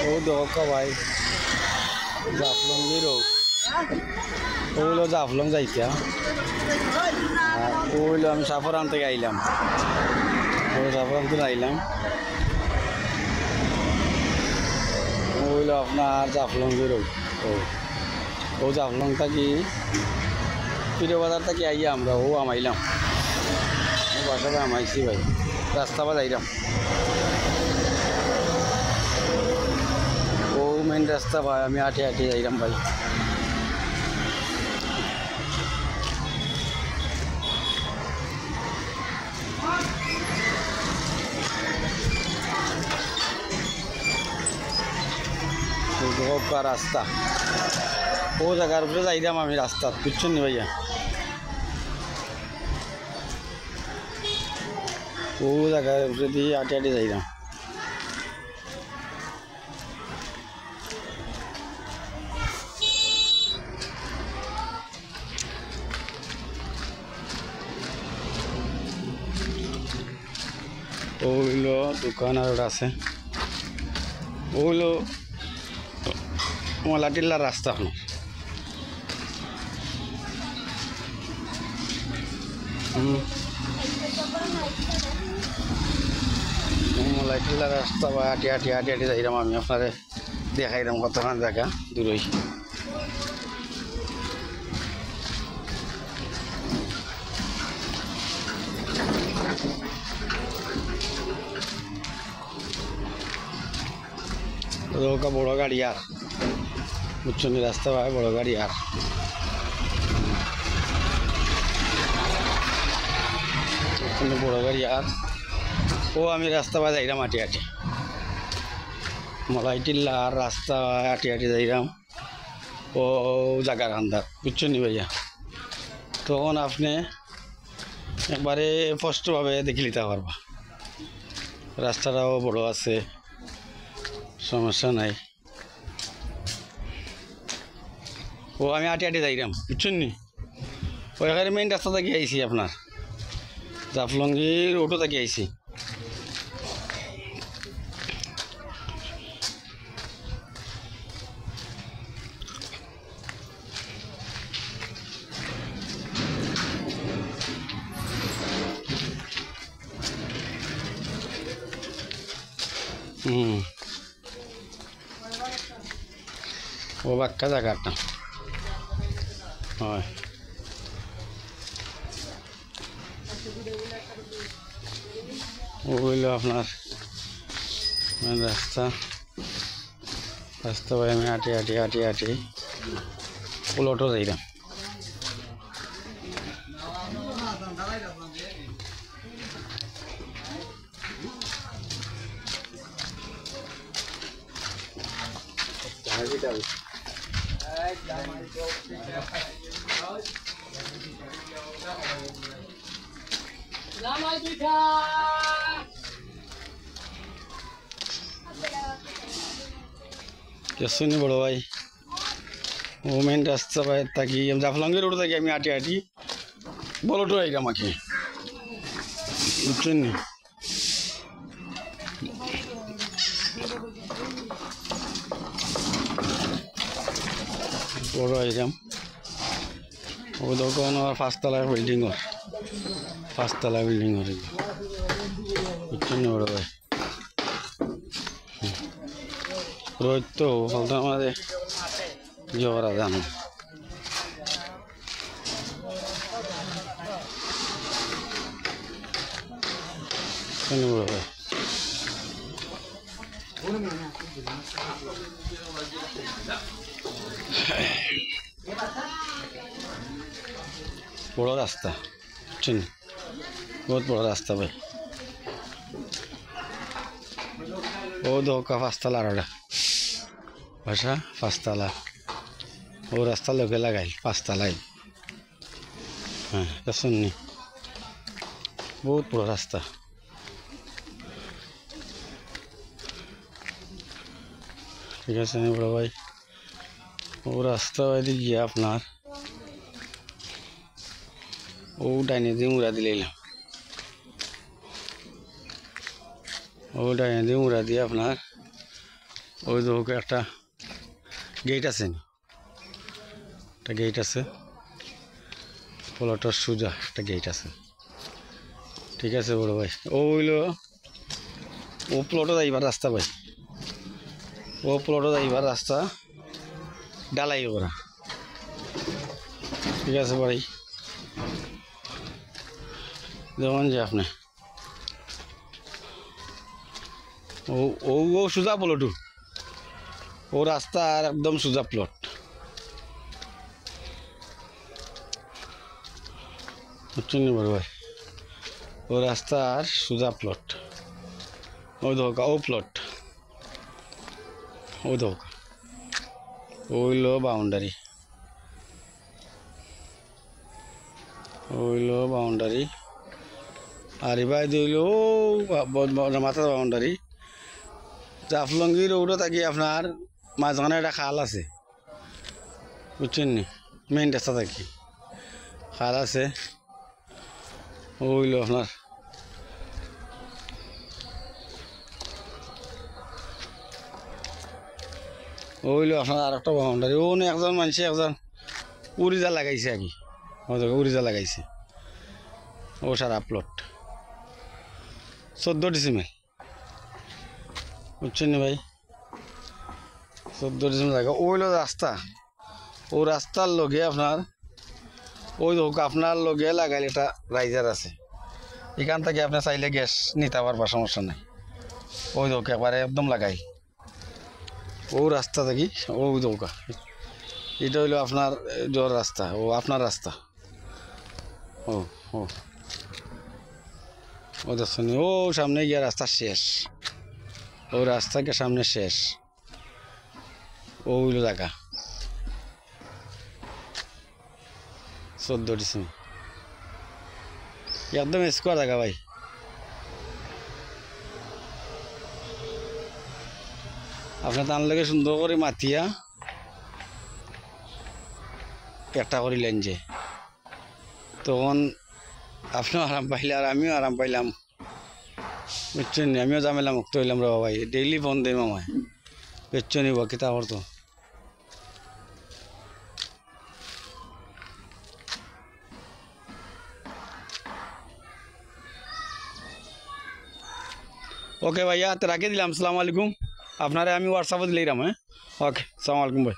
ও দেখো ভাই জাফলং হিরো ওইলো জাফলং যাইতা আর ওইলো আমি সাফরান থেকে আইলাম ও সাফরান থেকে আইলাম ওইলো আপনার জাফলং হিরো ও জাফলং থাকি পীর বাজার থেকে আইয়া আমরা ও আমাইলাম ও বাসাতে আমাইছি ভাই রাস্তা বা যাইলাম ও মেন রাস্তা ভাই আমি হাঁটে হাঁটে যাইলাম ভাই রাস্তা ও জায়গার উপরে যাইলাম আমি রাস্তা বুঝছেন নি ভাইয়া ও জায়গার উপরে দিয়ে হাঁটে হাঁটে যাইলাম ওইলো দোকান আর আছে ওইলো মলাটিল্লার রাস্তা আপনার মলাটিল্লার রাস্তা বা হাঁটি হাঁটি হাঁটি হাঁটি যাইলাম আমি আপনারে দেখাইলাম কতক্ষণ জায়গা দূরই বড় গাড়ি আর বুঝছেন রাস্তা ভাই বড় গাড়ি আর বড় গাড়ি আর ও আমি রাস্তা বা যাইলাম হাঁটি হাঁটি মলাইটিল্লা আর রাস্তা হাঁটি হাঁটি যাইলাম ও জায়গার আন্দার বুঝছেন নি ভাইয়া তখন আপনি একবারে স্পষ্টভাবে দেখে নিতে পারবা রাস্তাটাও বড় আছে সমস্যা নাই ও আমি হাঁটি হাঁটি যাইলাম বুঝছেন নি ওইখানে মেইন রাস্তা থেকে আইছি আপনার জাফলংগির অটো থেকে আইছি ও বাক্কা জায়গাটা হয় ও হইল আপনার রাস্তা রাস্তা ভাই আমি হাঁটি হাঁটি হাঁটি হাঁটি উলটো যাইলাম শুনি বড় ভাই ও মেন রাস্তা ভাই থাকি জাফলংয়ের রোড থাকি আমি হাঁটি হাঁটি বলটো আইলাম আমাকে বুঝছেন নি বড় আইলাম ও দোকান আর পাঁচতলা বিল্ডিং বুঝছেন নি বড় ভাই রোজ তো বলতে আমাদের ইয়ে করা জানো বড় ভাই বড় রাস্তা বুঝছেন বহুত বড় রাস্তা ভাই ও দোকা পাঁচতলা আর ভাষা পাঁচতলা ও রাস্তা লোকে লাগাই পাঁচতলাই হ্যাঁ শুননি বহুত বড় রাস্তা ঠিক আছে বড় ভাই ও রাস্তা বাইরে গিয়ে আপনার ও ডাইনে দিয়ে মুড়া দিলাম ও ডাইনে দিয়ে মুড়া দিয়ে আপনার ওই যে ওকে একটা গেট আছে, একটা গেট আছে, প্লটের সোজা একটা গেট আছে। ঠিক আছে বড় ভাই, ও হইল ও প্লটে যাইবার রাস্তা ভাই, ও প্লটে যাইবার রাস্তা ডালাই করা। ঠিক আছে ভাই, যেমন যে আপনি ও ও ও সোজা প্লটু, ও রাস্তা আর একদম সোজা প্লট। বুঝছেন বড় ভাই, ও রাস্তা আর সোজা প্লট। ওই ধোকা ও প্লট, ও ধোকা ওইল বাউন্ডারি, ওইল বাউন্ডারি। আর এবার দিল মাথা বাউন্ডারি। জাফলঙ্গি রোডও থাকি আপনার মাঝখানে একটা খাল আছে, বুঝছেন নি, মেইন রাস্তা থাকি খাল আছে। ওইল আপনার ওইল আপনার আর একটা বাউন্ডারি। ও একজন মানুষে একজন উড়িজা লাগাইছে আর কি, উড়িজা লাগাইছে। ও সারা প্লট 14 ডিসিমেল, বুঝছেন নি ভাই, 14 ডিসিমেল জায়গা। ওইল রাস্তা, ও রাস্তার লগে আপনার ওই হোক আপনার লগে লাগাইলে একটা রাইজার আছে, এখান থেকে আপনি চাইলে গ্যাস নিতে পারবার সমস্যা নাই। ওই হোক একবারে একদম লাগাই ও রাস্তা থাকি ও দৌকা। এটা হইলো আপনার জোর রাস্তা, ও আপনার রাস্তা। ও ও ও দেখছেন, ও সামনে গিয়ে রাস্তা শেষ, ও রাস্তাকে সামনে শেষ। ও হইলো জায়গা 14 ডিসেম্বর, একদম স্কোয়ার জায়গা ভাই। আপনার তার লগে সুন্দর করে মাতিয়া একটা করিলেন যে, তখন আপনিও আরাম পাইলে আর আমিও আরাম পাইলাম, বুঝছেন, আমিও জামেলা মুক্ত হইলাম রে ভাই। ডেইলি ফোন দিই আমায়, বেচছো নিব কিতা করতো। ওকে ভাইয়া, তো রাখে দিলাম। আসসালামু আলাইকুম। আপনারা আমি হোয়াটসঅ্যাপে দিলাম। হ্যাঁ, ওকে, আসসালামু আলাইকুম ভাই।